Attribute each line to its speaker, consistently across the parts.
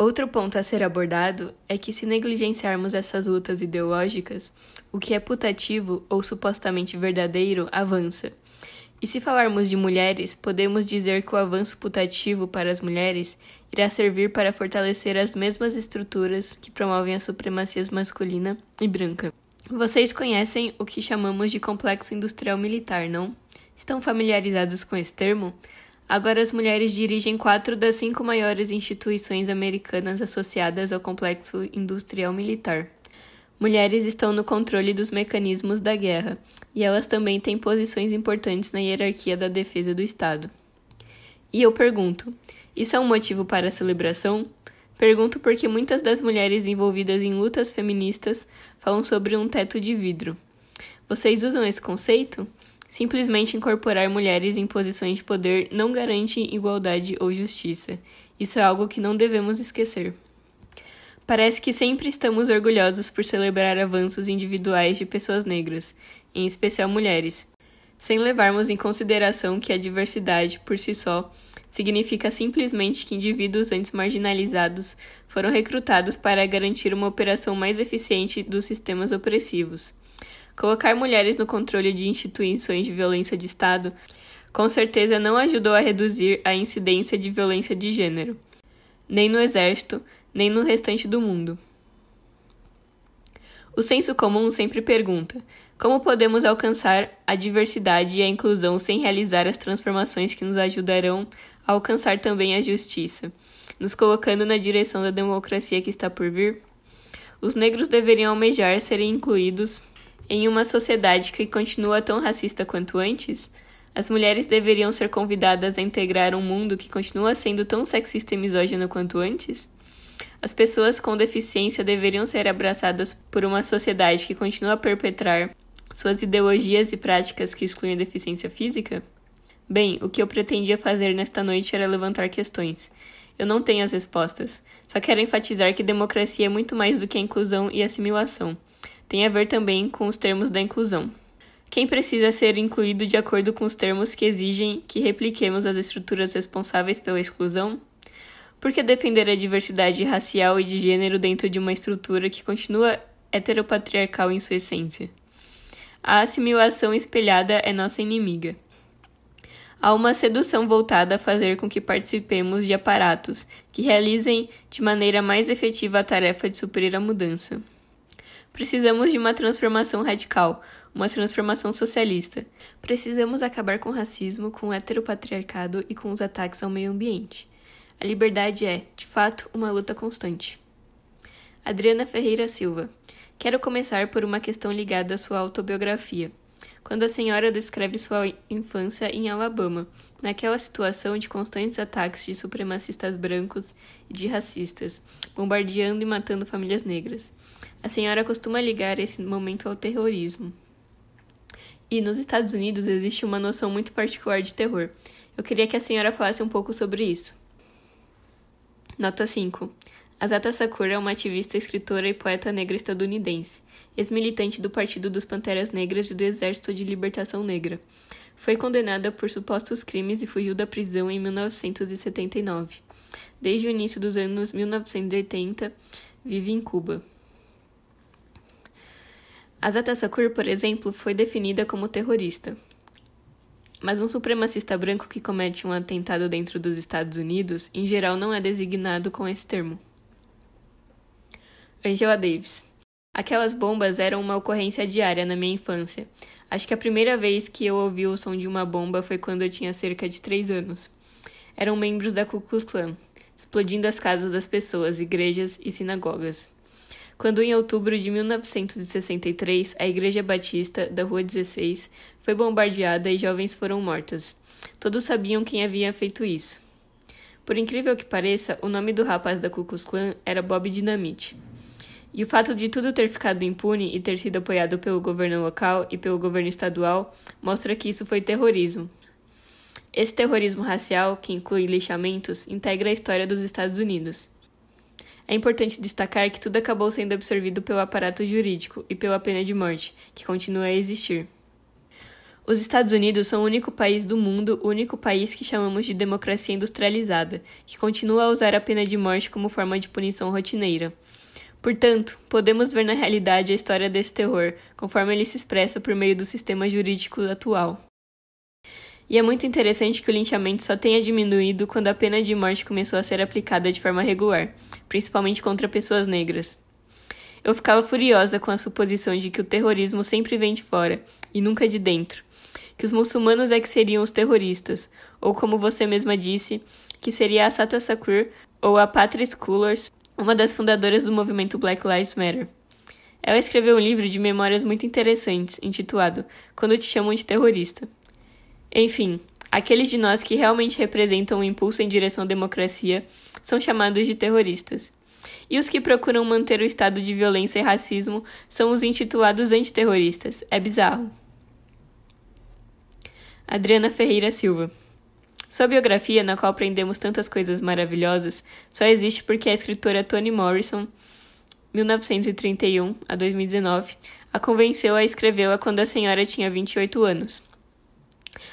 Speaker 1: Outro ponto a ser abordado é que, se negligenciarmos essas lutas ideológicas, o que é putativo ou supostamente verdadeiro avança. E se falarmos de mulheres, podemos dizer que o avanço putativo para as mulheres irá servir para fortalecer as mesmas estruturas que promovem a supremacia masculina e branca. Vocês conhecem o que chamamos de complexo industrial militar, não? Estão familiarizados com esse termo? Agora as mulheres dirigem 4 das 5 maiores instituições americanas associadas ao complexo industrial militar. Mulheres estão no controle dos mecanismos da guerra, e elas também têm posições importantes na hierarquia da defesa do Estado. E eu pergunto, isso é um motivo para celebração? Pergunto porque muitas das mulheres envolvidas em lutas feministas falam sobre um teto de vidro. Vocês usam esse conceito? Simplesmente incorporar mulheres em posições de poder não garante igualdade ou justiça. Isso é algo que não devemos esquecer. Parece que sempre estamos orgulhosos por celebrar avanços individuais de pessoas negras, em especial mulheres, sem levarmos em consideração que a diversidade, por si só, significa simplesmente que indivíduos antes marginalizados foram recrutados para garantir uma operação mais eficiente dos sistemas opressivos. Colocar mulheres no controle de instituições de violência de Estado com certeza não ajudou a reduzir a incidência de violência de gênero, nem no Exército, nem no restante do mundo. O senso comum sempre pergunta: como podemos alcançar a diversidade e a inclusão sem realizar as transformações que nos ajudarão a alcançar também a justiça, nos colocando na direção da democracia que está por vir? Os negros deveriam almejar serem incluídos em uma sociedade que continua tão racista quanto antes? As mulheres deveriam ser convidadas a integrar um mundo que continua sendo tão sexista e misógino quanto antes? As pessoas com deficiência deveriam ser abraçadas por uma sociedade que continua a perpetrar suas ideologias e práticas que excluem a deficiência física? Bem, o que eu pretendia fazer nesta noite era levantar questões. Eu não tenho as respostas. Só quero enfatizar que democracia é muito mais do que a inclusão e assimilação. Tem a ver também com os termos da inclusão. Quem precisa ser incluído de acordo com os termos que exigem que repliquemos as estruturas responsáveis pela exclusão? Por que defender a diversidade racial e de gênero dentro de uma estrutura que continua heteropatriarcal em sua essência? A assimilação espelhada é nossa inimiga. Há uma sedução voltada a fazer com que participemos de aparatos que realizem de maneira mais efetiva a tarefa de suprir a mudança. Precisamos de uma transformação radical, uma transformação socialista. Precisamos acabar com o racismo, com o heteropatriarcado e com os ataques ao meio ambiente. A liberdade é, de fato, uma luta constante. Adriana Ferreira Silva. Quero começar por uma questão ligada à sua autobiografia. Quando a senhora descreve sua infância em Alabama, naquela situação de constantes ataques de supremacistas brancos e de racistas, bombardeando e matando famílias negras, a senhora costuma ligar esse momento ao terrorismo. E nos Estados Unidos existe uma noção muito particular de terror. Eu queria que a senhora falasse um pouco sobre isso. Nota 5. Asata Sakura é uma ativista, escritora e poeta negra estadunidense, ex-militante do Partido dos Panteras Negras e do Exército de Libertação Negra. Foi condenada por supostos crimes e fugiu da prisão em 1979. Desde o início dos anos 1980, vive em Cuba. Asata Sakura, por exemplo, foi definida como terrorista. Mas um supremacista branco que comete um atentado dentro dos Estados Unidos, em geral, não é designado com esse termo. Angela Davis. Aquelas bombas eram uma ocorrência diária na minha infância. Acho que a primeira vez que eu ouvi o som de uma bomba foi quando eu tinha cerca de 3 anos. Eram membros da Ku Klux Klan, explodindo as casas das pessoas, igrejas e sinagogas. Quando, em outubro de 1963, a Igreja Batista, da Rua 16, foi bombardeada e jovens foram mortos. Todos sabiam quem havia feito isso. Por incrível que pareça, o nome do rapaz da Ku Klux Klan era Bob Dynamite. E o fato de tudo ter ficado impune e ter sido apoiado pelo governo local e pelo governo estadual mostra que isso foi terrorismo. Esse terrorismo racial, que inclui lixamentos, integra a história dos Estados Unidos. É importante destacar que tudo acabou sendo absorvido pelo aparato jurídico e pela pena de morte, que continua a existir. Os Estados Unidos são o único país do mundo, o único país que chamamos de democracia industrializada, que continua a usar a pena de morte como forma de punição rotineira. Portanto, podemos ver na realidade a história desse terror, conforme ele se expressa por meio do sistema jurídico atual. E é muito interessante que o linchamento só tenha diminuído quando a pena de morte começou a ser aplicada de forma regular, principalmente contra pessoas negras. Eu ficava furiosa com a suposição de que o terrorismo sempre vem de fora, e nunca de dentro. Que os muçulmanos é que seriam os terroristas, ou como você mesma disse, que seria a Sata Shakur ou a Patrisse Cullors, uma das fundadoras do movimento Black Lives Matter. Ela escreveu um livro de memórias muito interessantes, intitulado Quando Te Chamam de Terrorista. Enfim, aqueles de nós que realmente representam um impulso em direção à democracia são chamados de terroristas. E os que procuram manter o estado de violência e racismo são os intitulados antiterroristas. É bizarro. Adriana Ferreira Silva. Sua biografia, na qual aprendemos tantas coisas maravilhosas, só existe porque a escritora Toni Morrison, 1931 a 2019, a convenceu a escrevê-la quando a senhora tinha 28 anos.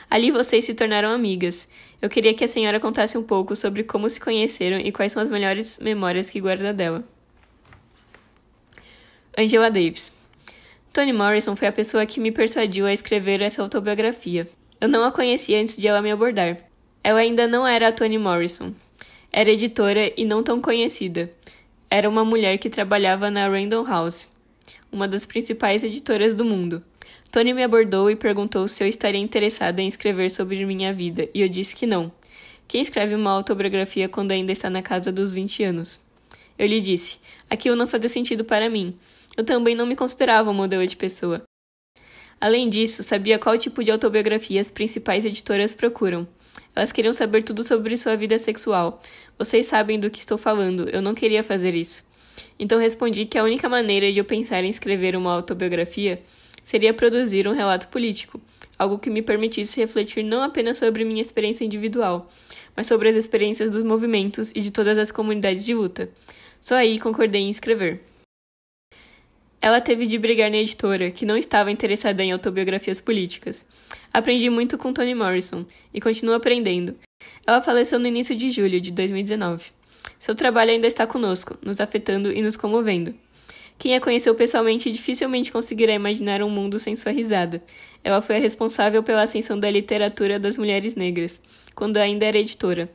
Speaker 1: Ali vocês se tornaram amigas. Eu queria que a senhora contasse um pouco sobre como se conheceram e quais são as melhores memórias que guarda dela. Angela Davis. Toni Morrison foi a pessoa que me persuadiu a escrever essa autobiografia. Eu não a conhecia antes de ela me abordar. Ela ainda não era a Toni Morrison. Era editora e não tão conhecida. Era uma mulher que trabalhava na Random House, uma das principais editoras do mundo. Toni me abordou e perguntou se eu estaria interessada em escrever sobre minha vida, e eu disse que não. Quem escreve uma autobiografia quando ainda está na casa dos 20 anos? Eu lhe disse, aquilo não fazia sentido para mim. Eu também não me considerava um modelo de pessoa. Além disso, sabia qual tipo de autobiografia as principais editoras procuram. Elas queriam saber tudo sobre sua vida sexual. Vocês sabem do que estou falando, eu não queria fazer isso. Então respondi que a única maneira de eu pensar em escrever uma autobiografia seria produzir um relato político, algo que me permitisse refletir não apenas sobre minha experiência individual, mas sobre as experiências dos movimentos e de todas as comunidades de luta. Só aí concordei em escrever. Ela teve de brigar na editora, que não estava interessada em autobiografias políticas. Aprendi muito com Toni Morrison, e continuo aprendendo. Ela faleceu no início de julho de 2019. Seu trabalho ainda está conosco, nos afetando e nos comovendo. Quem a conheceu pessoalmente dificilmente conseguirá imaginar um mundo sem sua risada. Ela foi a responsável pela ascensão da literatura das mulheres negras, quando ainda era editora.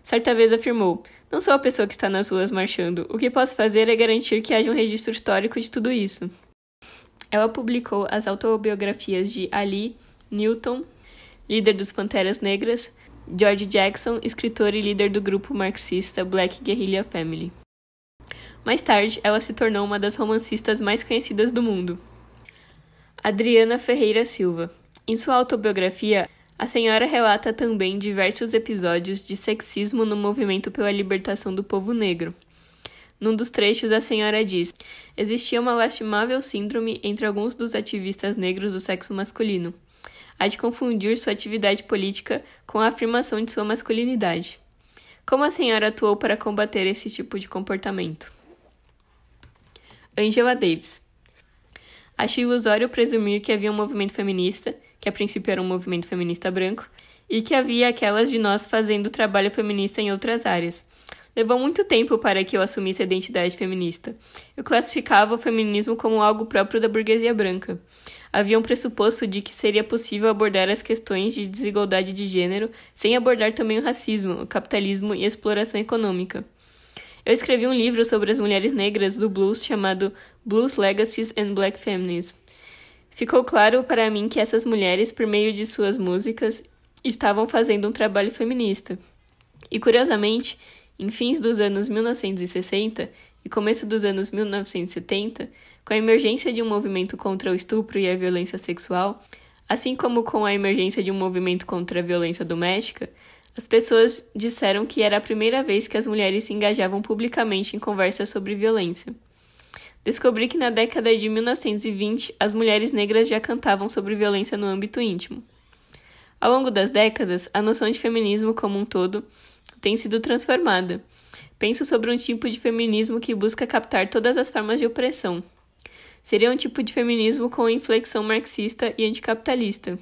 Speaker 1: Certa vez afirmou, não sou a pessoa que está nas ruas marchando, o que posso fazer é garantir que haja um registro histórico de tudo isso. Ela publicou as autobiografias de Ali Newton, líder dos Panteras Negras, George Jackson, escritor e líder do grupo marxista Black Guerrilla Family. Mais tarde, ela se tornou uma das romancistas mais conhecidas do mundo. Adriana Ferreira Silva. Em sua autobiografia, a senhora relata também diversos episódios de sexismo no movimento pela libertação do povo negro. Num dos trechos, a senhora diz: existia uma lastimável síndrome entre alguns dos ativistas negros do sexo masculino, a de confundir sua atividade política com a afirmação de sua masculinidade. Como a senhora atuou para combater esse tipo de comportamento? Angela Davis. Achei ilusório presumir que havia um movimento feminista, que a princípio era um movimento feminista branco, e que havia aquelas de nós fazendo trabalho feminista em outras áreas. Levou muito tempo para que eu assumisse a identidade feminista. Eu classificava o feminismo como algo próprio da burguesia branca. Havia um pressuposto de que seria possível abordar as questões de desigualdade de gênero sem abordar também o racismo, o capitalismo e a exploração econômica. Eu escrevi um livro sobre as mulheres negras do blues chamado Blues Legacies and Black Feminism. Ficou claro para mim que essas mulheres, por meio de suas músicas, estavam fazendo um trabalho feminista. E, curiosamente, em fins dos anos 1960 e começo dos anos 1970, com a emergência de um movimento contra o estupro e a violência sexual, assim como com a emergência de um movimento contra a violência doméstica, as pessoas disseram que era a primeira vez que as mulheres se engajavam publicamente em conversas sobre violência. Descobri que na década de 1920, as mulheres negras já cantavam sobre violência no âmbito íntimo. Ao longo das décadas, a noção de feminismo como um todo tem sido transformada. Penso sobre um tipo de feminismo que busca captar todas as formas de opressão. Seria um tipo de feminismo com inflexão marxista e anticapitalista.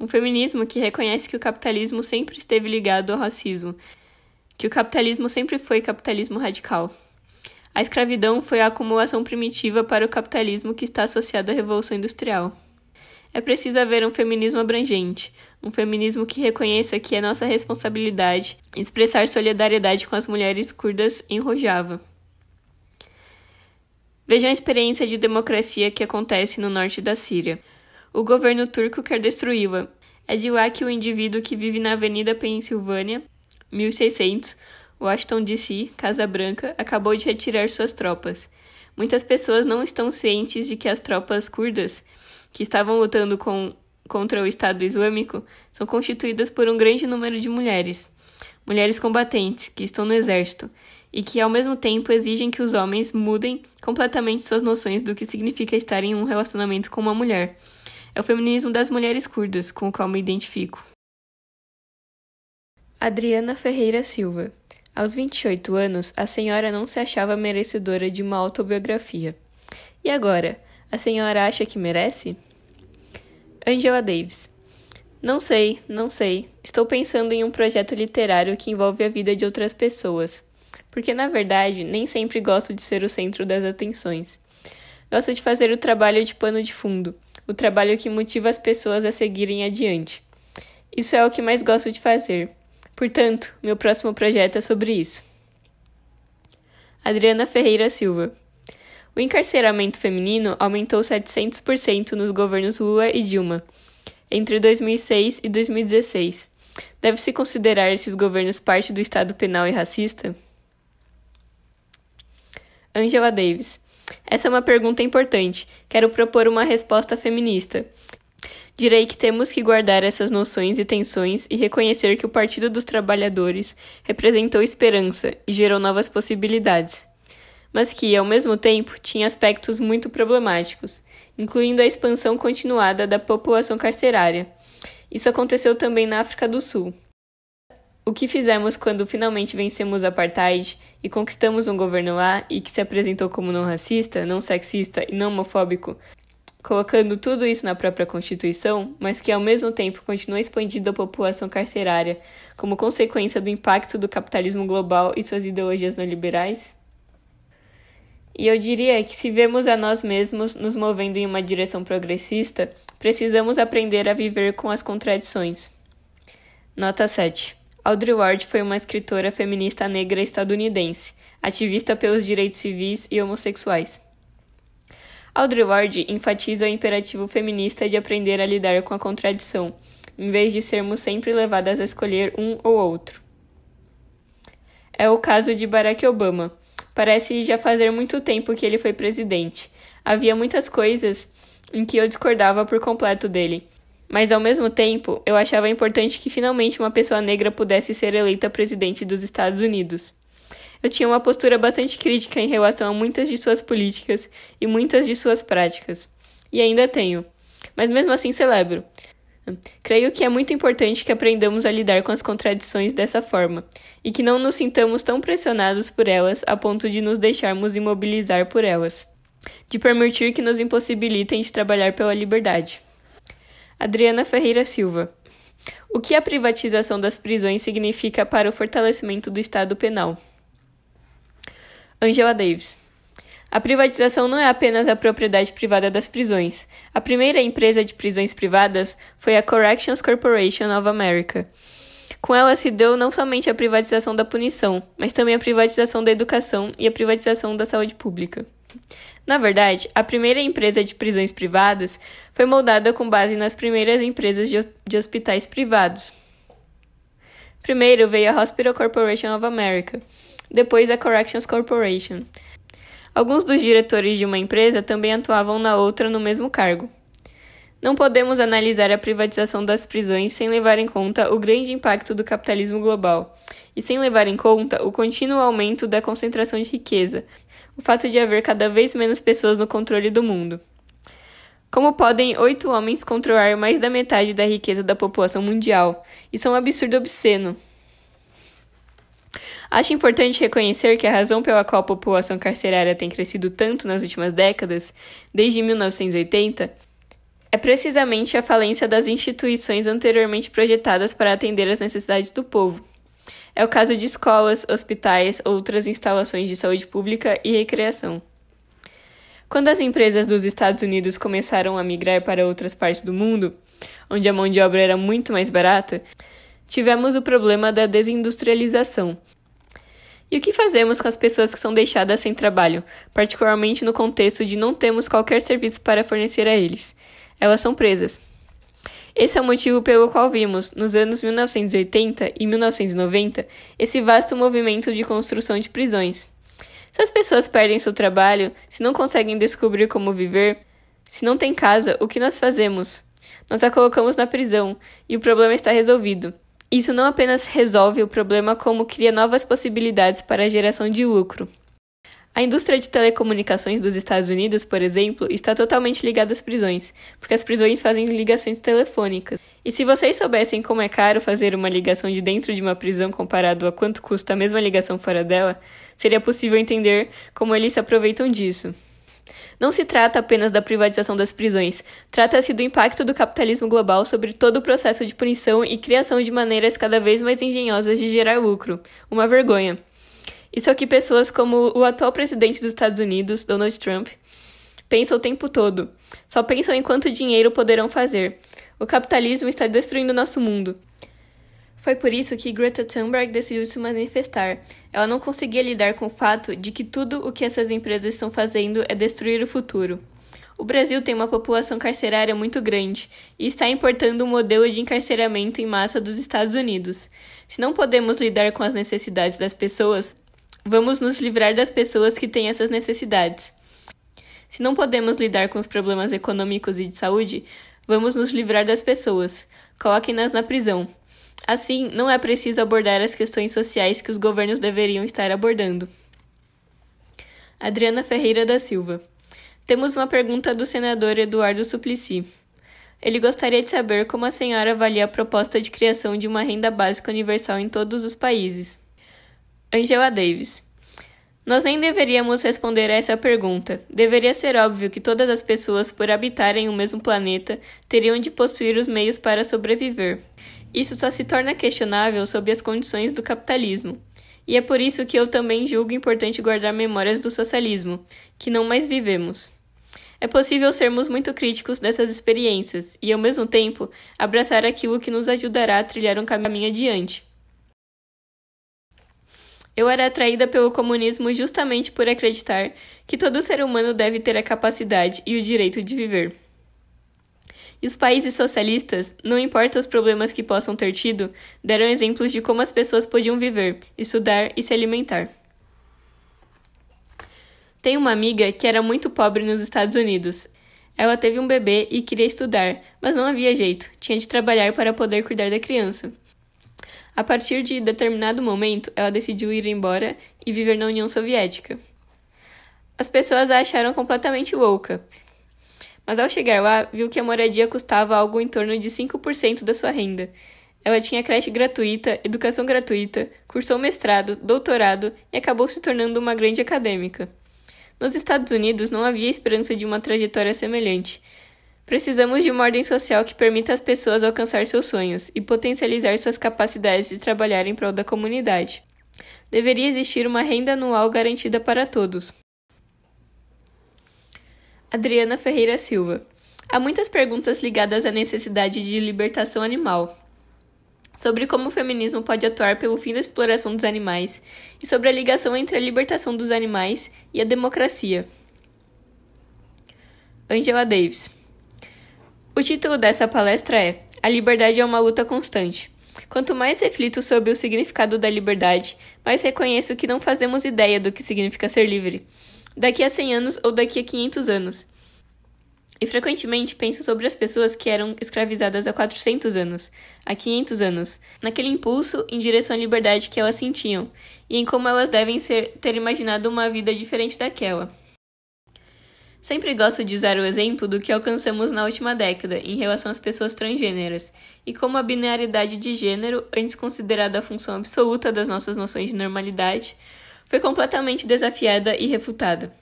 Speaker 1: Um feminismo que reconhece que o capitalismo sempre esteve ligado ao racismo, que o capitalismo sempre foi capitalismo radical. A escravidão foi a acumulação primitiva para o capitalismo que está associado à Revolução Industrial. É preciso haver um feminismo abrangente, um feminismo que reconheça que é nossa responsabilidade expressar solidariedade com as mulheres curdas em Rojava. Vejam a experiência de democracia que acontece no norte da Síria. O governo turco quer destruí-la. É de lá que o indivíduo que vive na Avenida Pensilvânia, 1600, Washington DC, Casa Branca, acabou de retirar suas tropas. Muitas pessoas não estão cientes de que as tropas curdas, que estavam lutando contra o Estado Islâmico, são constituídas por um grande número de mulheres. Mulheres combatentes, que estão no exército, e que ao mesmo tempo exigem que os homens mudem completamente suas noções do que significa estar em um relacionamento com uma mulher. É o feminismo das mulheres curdas, com o qual me identifico. Adriana Ferreira Silva. Aos 28 anos, a senhora não se achava merecedora de uma autobiografia. E agora, a senhora acha que merece? Angela Davis. Não sei. Estou pensando em um projeto literário que envolve a vida de outras pessoas. Porque, na verdade, nem sempre gosto de ser o centro das atenções. Gosto de fazer o trabalho de pano de fundo, o trabalho que motiva as pessoas a seguirem adiante. Isso é o que mais gosto de fazer. Portanto, meu próximo projeto é sobre isso. Adriana Ferreira Silva. O encarceramento feminino aumentou 700% nos governos Lula e Dilma, entre 2006 e 2016. Deve-se considerar esses governos parte do Estado penal e racista? Angela Davis. Essa é uma pergunta importante. Quero propor uma resposta feminista. Direi que temos que guardar essas noções e tensões e reconhecer que o Partido dos Trabalhadores representou esperança e gerou novas possibilidades, mas que, ao mesmo tempo, tinha aspectos muito problemáticos, incluindo a expansão continuada da população carcerária. Isso aconteceu também na África do Sul. O que fizemos quando finalmente vencemos o apartheid e conquistamos um governo lá e que se apresentou como não racista, não sexista e não homofóbico, colocando tudo isso na própria Constituição, mas que ao mesmo tempo continua expandindo a população carcerária como consequência do impacto do capitalismo global e suas ideologias neoliberais? E eu diria que se vemos a nós mesmos nos movendo em uma direção progressista, precisamos aprender a viver com as contradições. Nota 7. Audre Lorde foi uma escritora feminista negra estadunidense, ativista pelos direitos civis e homossexuais. Audre Lorde enfatiza o imperativo feminista de aprender a lidar com a contradição, em vez de sermos sempre levadas a escolher um ou outro. É o caso de Barack Obama. Parece já fazer muito tempo que ele foi presidente. Havia muitas coisas em que eu discordava por completo dele, mas ao mesmo tempo eu achava importante que finalmente uma pessoa negra pudesse ser eleita presidente dos Estados Unidos. Eu tinha uma postura bastante crítica em relação a muitas de suas políticas e muitas de suas práticas. E ainda tenho. Mas mesmo assim celebro. Creio que é muito importante que aprendamos a lidar com as contradições dessa forma, e que não nos sintamos tão pressionados por elas a ponto de nos deixarmos imobilizar por elas, de permitir que nos impossibilitem de trabalhar pela liberdade. Adriana Ferreira Silva. O que a privatização das prisões significa para o fortalecimento do Estado penal? Angela Davis. A privatização não é apenas a propriedade privada das prisões. A primeira empresa de prisões privadas foi a Corrections Corporation of America. Com ela se deu não somente a privatização da punição, mas também a privatização da educação e a privatização da saúde pública. Na verdade, a primeira empresa de prisões privadas foi moldada com base nas primeiras empresas de hospitais privados. Primeiro veio a Hospital Corporation of America, depois a Corrections Corporation. Alguns dos diretores de uma empresa também atuavam na outra no mesmo cargo. Não podemos analisar a privatização das prisões sem levar em conta o grande impacto do capitalismo global e sem levar em conta o contínuo aumento da concentração de riqueza, o fato de haver cada vez menos pessoas no controle do mundo. Como podem 8 homens controlar mais da metade da riqueza da população mundial? Isso é um absurdo obsceno. Acho importante reconhecer que a razão pela qual a população carcerária tem crescido tanto nas últimas décadas, desde 1980, É precisamente a falência das instituições anteriormente projetadas para atender às necessidades do povo. É o caso de escolas, hospitais, outras instalações de saúde pública e recreação. Quando as empresas dos Estados Unidos começaram a migrar para outras partes do mundo, onde a mão de obra era muito mais barata, tivemos o problema da desindustrialização. E o que fazemos com as pessoas que são deixadas sem trabalho, particularmente no contexto de não termos qualquer serviço para fornecer a eles? Elas são presas. Esse é o motivo pelo qual vimos, nos anos 1980 e 1990, esse vasto movimento de construção de prisões. Se as pessoas perdem seu trabalho, se não conseguem descobrir como viver, se não tem casa, o que nós fazemos? Nós a colocamos na prisão, e o problema está resolvido. Isso não apenas resolve o problema, como cria novas possibilidades para a geração de lucro. A indústria de telecomunicações dos Estados Unidos, por exemplo, está totalmente ligada às prisões, porque as prisões fazem ligações telefônicas. E se vocês soubessem como é caro fazer uma ligação de dentro de uma prisão comparado a quanto custa a mesma ligação fora dela, seria possível entender como eles se aproveitam disso. Não se trata apenas da privatização das prisões, trata-se do impacto do capitalismo global sobre todo o processo de punição e criação de maneiras cada vez mais engenhosas de gerar lucro. Uma vergonha. Isso é o que pessoas como o atual presidente dos Estados Unidos, Donald Trump, pensam o tempo todo. Só pensam em quanto dinheiro poderão fazer. O capitalismo está destruindo nosso mundo. Foi por isso que Greta Thunberg decidiu se manifestar. Ela não conseguia lidar com o fato de que tudo o que essas empresas estão fazendo é destruir o futuro. O Brasil tem uma população carcerária muito grande e está importando um modelo de encarceramento em massa dos Estados Unidos. Se não podemos lidar com as necessidades das pessoas, vamos nos livrar das pessoas que têm essas necessidades. Se não podemos lidar com os problemas econômicos e de saúde, vamos nos livrar das pessoas. Coloquem-nas na prisão. Assim, não é preciso abordar as questões sociais que os governos deveriam estar abordando. Adriana Ferreira da Silva. Temos uma pergunta do senador Eduardo Suplicy. Ele gostaria de saber como a senhora avalia a proposta de criação de uma renda básica universal em todos os países. Angela Davis. Nós nem deveríamos responder a essa pergunta. Deveria ser óbvio que todas as pessoas, por habitarem o mesmo planeta, teriam de possuir os meios para sobreviver. Isso só se torna questionável sob as condições do capitalismo. E é por isso que eu também julgo importante guardar memórias do socialismo, que não mais vivemos. É possível sermos muito críticos dessas experiências e, ao mesmo tempo, abraçar aquilo que nos ajudará a trilhar um caminho adiante. Eu era atraída pelo comunismo justamente por acreditar que todo ser humano deve ter a capacidade e o direito de viver. E os países socialistas, não importa os problemas que possam ter tido, deram exemplos de como as pessoas podiam viver, estudar e se alimentar. Tenho uma amiga que era muito pobre nos Estados Unidos. Ela teve um bebê e queria estudar, mas não havia jeito, tinha de trabalhar para poder cuidar da criança. A partir de determinado momento, ela decidiu ir embora e viver na União Soviética. As pessoas a acharam completamente louca, mas ao chegar lá, viu que a moradia custava algo em torno de 5% da sua renda. Ela tinha creche gratuita, educação gratuita, cursou mestrado, doutorado e acabou se tornando uma grande acadêmica. Nos Estados Unidos não havia esperança de uma trajetória semelhante. Precisamos de uma ordem social que permita às pessoas alcançar seus sonhos e potencializar suas capacidades de trabalhar em prol da comunidade. Deveria existir uma renda anual garantida para todos. Adriana Ferreira Silva. Há muitas perguntas ligadas à necessidade de libertação animal, sobre como o feminismo pode atuar pelo fim da exploração dos animais e sobre a ligação entre a libertação dos animais e a democracia. Angela Davis. O título dessa palestra é A Liberdade é uma luta constante. Quanto mais reflito sobre o significado da liberdade, mais reconheço que não fazemos ideia do que significa ser livre, daqui a 100 anos ou daqui a 500 anos. E frequentemente penso sobre as pessoas que eram escravizadas há 400 anos, há 500 anos, naquele impulso em direção à liberdade que elas sentiam, e em como elas devem ter imaginado uma vida diferente daquela. Sempre gosto de usar o exemplo do que alcançamos na última década em relação às pessoas transgêneras, e como a binaridade de gênero, antes considerada a função absoluta das nossas noções de normalidade, foi completamente desafiada e refutada.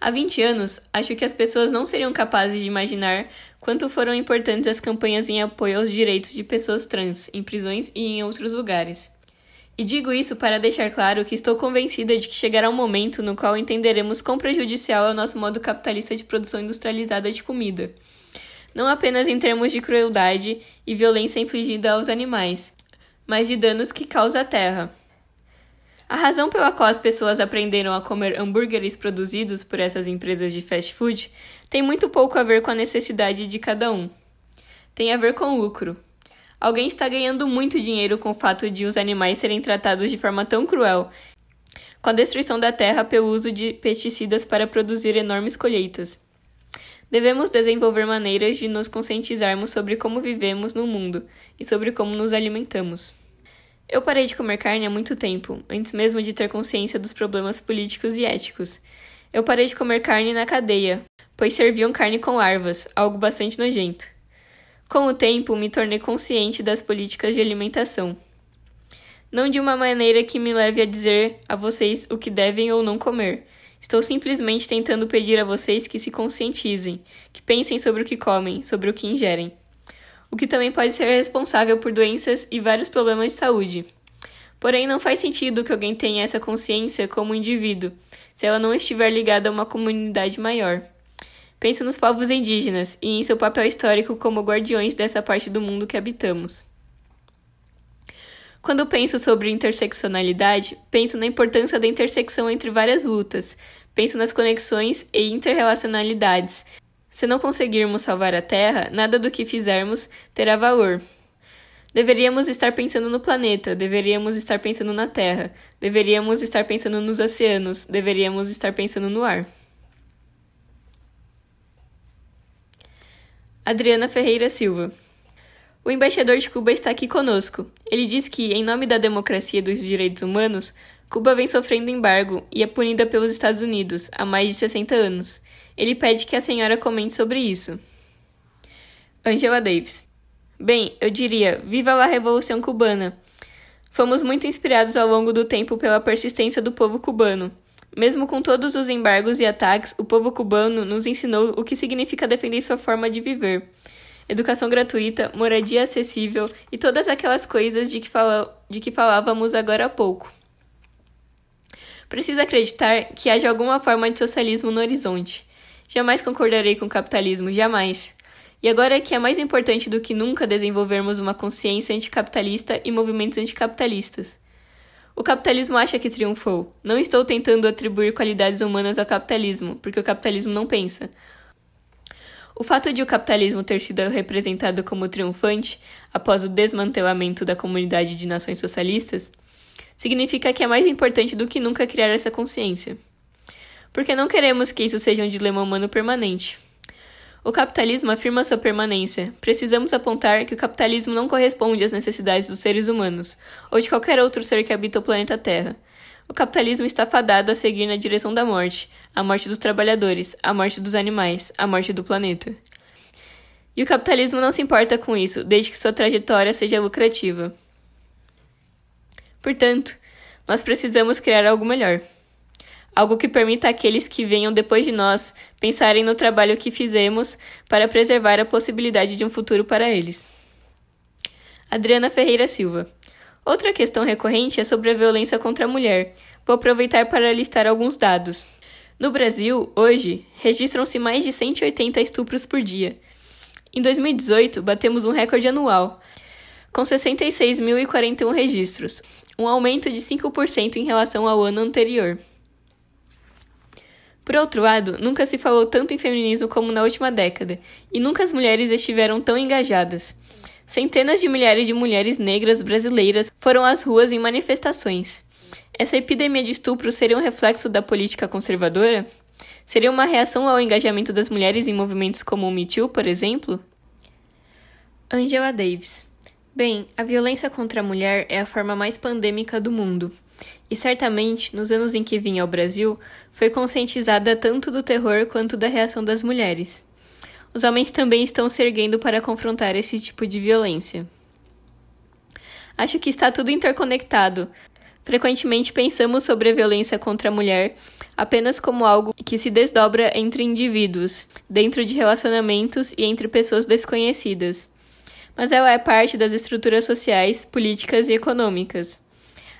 Speaker 1: Há 20 anos, acho que as pessoas não seriam capazes de imaginar quanto foram importantes as campanhas em apoio aos direitos de pessoas trans, em prisões e em outros lugares. E digo isso para deixar claro que estou convencida de que chegará um momento no qual entenderemos quão prejudicial é o nosso modo capitalista de produção industrializada de comida. Não apenas em termos de crueldade e violência infligida aos animais, mas de danos que causa à terra. A razão pela qual as pessoas aprenderam a comer hambúrgueres produzidos por essas empresas de fast food tem muito pouco a ver com a necessidade de cada um. Tem a ver com lucro. Alguém está ganhando muito dinheiro com o fato de os animais serem tratados de forma tão cruel, com a destruição da terra pelo uso de pesticidas para produzir enormes colheitas. Devemos desenvolver maneiras de nos conscientizarmos sobre como vivemos no mundo e sobre como nos alimentamos. Eu parei de comer carne há muito tempo, antes mesmo de ter consciência dos problemas políticos e éticos. Eu parei de comer carne na cadeia, pois serviam carne com larvas, algo bastante nojento. Com o tempo, me tornei consciente das políticas de alimentação. Não de uma maneira que me leve a dizer a vocês o que devem ou não comer. Estou simplesmente tentando pedir a vocês que se conscientizem, que pensem sobre o que comem, sobre o que ingerem. O que também pode ser responsável por doenças e vários problemas de saúde. Porém, não faz sentido que alguém tenha essa consciência como indivíduo, se ela não estiver ligada a uma comunidade maior. Penso nos povos indígenas e em seu papel histórico como guardiões dessa parte do mundo que habitamos. Quando penso sobre interseccionalidade, penso na importância da intersecção entre várias lutas, penso nas conexões e interrelacionalidades. Se não conseguirmos salvar a Terra, nada do que fizermos terá valor. Deveríamos estar pensando no planeta, deveríamos estar pensando na Terra, deveríamos estar pensando nos oceanos, deveríamos estar pensando no ar. Adriana Ferreira Silva. O embaixador de Cuba está aqui conosco. Ele diz que, em nome da democracia e dos direitos humanos, Cuba vem sofrendo embargo e é punida pelos Estados Unidos há mais de 60 anos. Ele pede que a senhora comente sobre isso. Angela Davis. Bem, eu diria, viva a Revolução Cubana. Fomos muito inspirados ao longo do tempo pela persistência do povo cubano. Mesmo com todos os embargos e ataques, o povo cubano nos ensinou o que significa defender sua forma de viver. Educação gratuita, moradia acessível e todas aquelas coisas de que falávamos agora há pouco. Preciso acreditar que haja alguma forma de socialismo no horizonte. Jamais concordarei com o capitalismo, jamais. E agora é que é mais importante do que nunca desenvolvermos uma consciência anticapitalista e movimentos anticapitalistas. O capitalismo acha que triunfou. Não estou tentando atribuir qualidades humanas ao capitalismo, porque o capitalismo não pensa. O fato de o capitalismo ter sido representado como triunfante após o desmantelamento da comunidade de nações socialistas significa que é mais importante do que nunca criar essa consciência. Porque não queremos que isso seja um dilema humano permanente. O capitalismo afirma sua permanência. Precisamos apontar que o capitalismo não corresponde às necessidades dos seres humanos, ou de qualquer outro ser que habita o planeta Terra. O capitalismo está fadado a seguir na direção da morte, a morte dos trabalhadores, a morte dos animais, a morte do planeta. E o capitalismo não se importa com isso, desde que sua trajetória seja lucrativa. Portanto, nós precisamos criar algo melhor. Algo que permita àqueles que venham depois de nós pensarem no trabalho que fizemos para preservar a possibilidade de um futuro para eles. Adriana Ferreira Silva. Outra questão recorrente é sobre a violência contra a mulher. Vou aproveitar para listar alguns dados. No Brasil, hoje, registram-se mais de 180 estupros por dia. Em 2018, batemos um recorde anual, com 66.041 registros, um aumento de 5% em relação ao ano anterior. Por outro lado, nunca se falou tanto em feminismo como na última década, e nunca as mulheres estiveram tão engajadas. Centenas de milhares de mulheres negras brasileiras foram às ruas em manifestações. Essa epidemia de estupro seria um reflexo da política conservadora? Seria uma reação ao engajamento das mulheres em movimentos como o Me Too, por exemplo? Angela Davis. Bem, a violência contra a mulher é a forma mais pandêmica do mundo. E certamente, nos anos em que vim ao Brasil, foi conscientizada tanto do terror quanto da reação das mulheres. Os homens também estão se erguendo para confrontar esse tipo de violência. Acho que está tudo interconectado. Frequentemente pensamos sobre a violência contra a mulher apenas como algo que se desdobra entre indivíduos, dentro de relacionamentos e entre pessoas desconhecidas. Mas ela é parte das estruturas sociais, políticas e econômicas.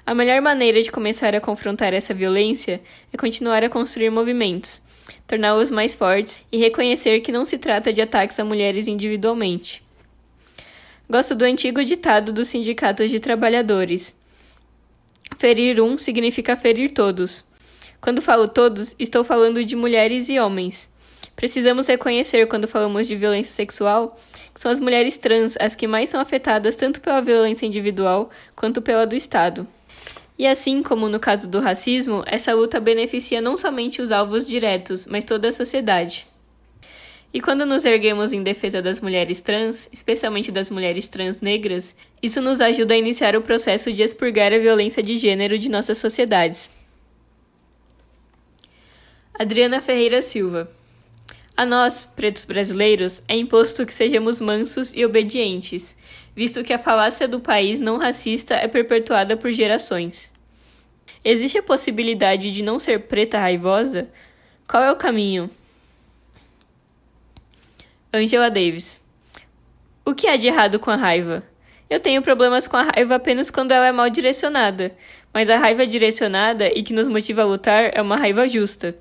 Speaker 1: A melhor maneira de começar a confrontar essa violência é continuar a construir movimentos, torná-los mais fortes e reconhecer que não se trata de ataques a mulheres individualmente. Gosto do antigo ditado dos sindicatos de trabalhadores. Ferir um significa ferir todos. Quando falo todos, estou falando de mulheres e homens. Precisamos reconhecer, quando falamos de violência sexual, que são as mulheres trans as que mais são afetadas tanto pela violência individual quanto pela do Estado. E assim como no caso do racismo, essa luta beneficia não somente os alvos diretos, mas toda a sociedade. E quando nos erguemos em defesa das mulheres trans, especialmente das mulheres trans negras, isso nos ajuda a iniciar o processo de expurgar a violência de gênero de nossas sociedades. Adriana Ferreira Silva. A nós, pretos brasileiros, é imposto que sejamos mansos e obedientes, visto que a falácia do país não racista é perpetuada por gerações. Existe a possibilidade de não ser preta raivosa? Qual é o caminho? Angela Davis. O que há de errado com a raiva? Eu tenho problemas com a raiva apenas quando ela é mal direcionada, mas a raiva direcionada e que nos motiva a lutar é uma raiva justa.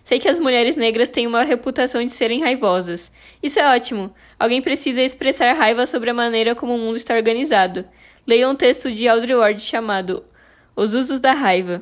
Speaker 1: Sei que as mulheres negras têm uma reputação de serem raivosas. Isso é ótimo. Alguém precisa expressar raiva sobre a maneira como o mundo está organizado. Leia um texto de Audre Lorde chamado Os Usos da Raiva.